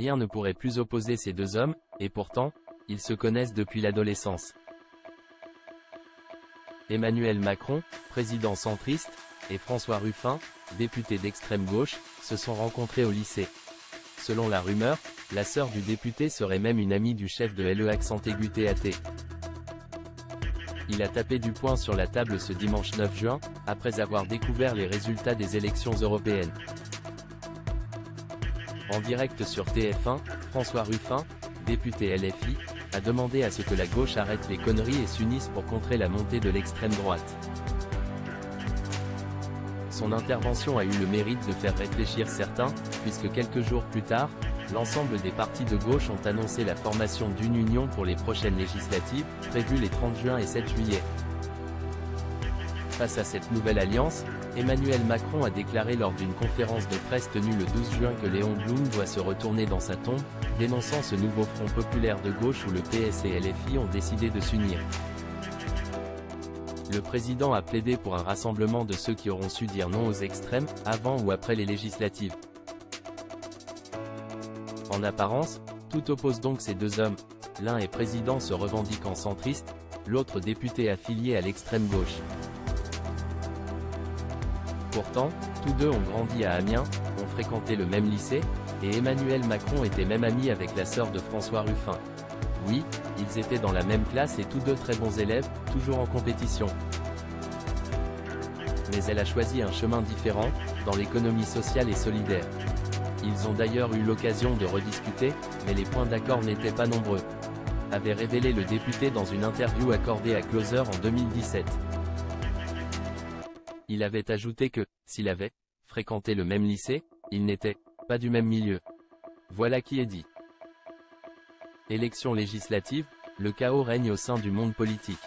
Rien ne pourrait plus opposer ces deux hommes, et pourtant, ils se connaissent depuis l'adolescence. Emmanuel Macron, président centriste, et François Ruffin, député d'extrême gauche, se sont rencontrés au lycée. Selon la rumeur, la sœur du député serait même une amie du chef de l'E-TAT. Il a tapé du poing sur la table ce dimanche 9 juin, après avoir découvert les résultats des élections européennes. En direct sur TF1, François Ruffin, député LFI, a demandé à ce que la gauche arrête les conneries et s'unisse pour contrer la montée de l'extrême droite. Son intervention a eu le mérite de faire réfléchir certains, puisque quelques jours plus tard, l'ensemble des partis de gauche ont annoncé la formation d'une union pour les prochaines législatives, prévues les 30 juin et 7 juillet. Face à cette nouvelle alliance, Emmanuel Macron a déclaré lors d'une conférence de presse tenue le 12 juin que Léon Blum doit se retourner dans sa tombe, dénonçant ce nouveau front populaire de gauche où le PS et LFI ont décidé de s'unir. Le président a plaidé pour un rassemblement de ceux qui auront su dire non aux extrêmes, avant ou après les législatives. En apparence, tout oppose donc ces deux hommes. L'un est président se revendiquant centriste, l'autre député affilié à l'extrême gauche. Pourtant, tous deux ont grandi à Amiens, ont fréquenté le même lycée, et Emmanuel Macron était même ami avec la sœur de François Ruffin. Oui, ils étaient dans la même classe et tous deux très bons élèves, toujours en compétition. Mais elle a choisi un chemin différent, dans l'économie sociale et solidaire. Ils ont d'ailleurs eu l'occasion de rediscuter, mais les points d'accord n'étaient pas nombreux. Avait révélé le député dans une interview accordée à Closer en 2017. Il avait ajouté que, s'il avait fréquenté le même lycée, il n'était pas du même milieu. Voilà qui est dit. Élections législatives, le chaos règne au sein du monde politique.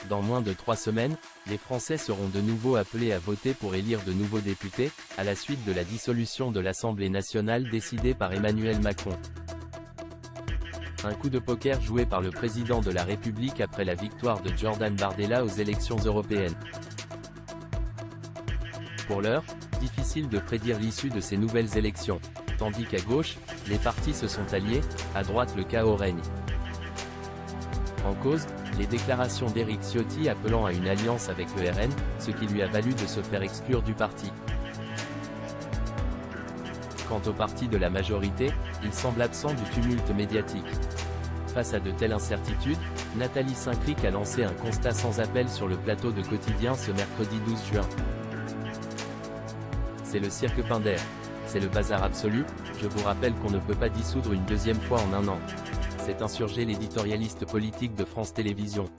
Dans moins de 3 semaines, les Français seront de nouveau appelés à voter pour élire de nouveaux députés, à la suite de la dissolution de l'Assemblée nationale décidée par Emmanuel Macron. Un coup de poker joué par le président de la République après la victoire de Jordan Bardella aux élections européennes. Pour l'heure, difficile de prédire l'issue de ces nouvelles élections. Tandis qu'à gauche, les partis se sont alliés, à droite le chaos règne. En cause, les déclarations d'Éric Ciotti appelant à une alliance avec le RN, ce qui lui a valu de se faire exclure du parti. Quant au parti de la majorité, il semble absent du tumulte médiatique. Face à de telles incertitudes, Nathalie Saint-Cric a lancé un constat sans appel sur le plateau de Quotidien ce mercredi 12 juin. C'est le cirque Pinder. C'est le bazar absolu, je vous rappelle qu'on ne peut pas dissoudre une deuxième fois en un an. C'est insurgé l'éditorialiste politique de France Télévisions.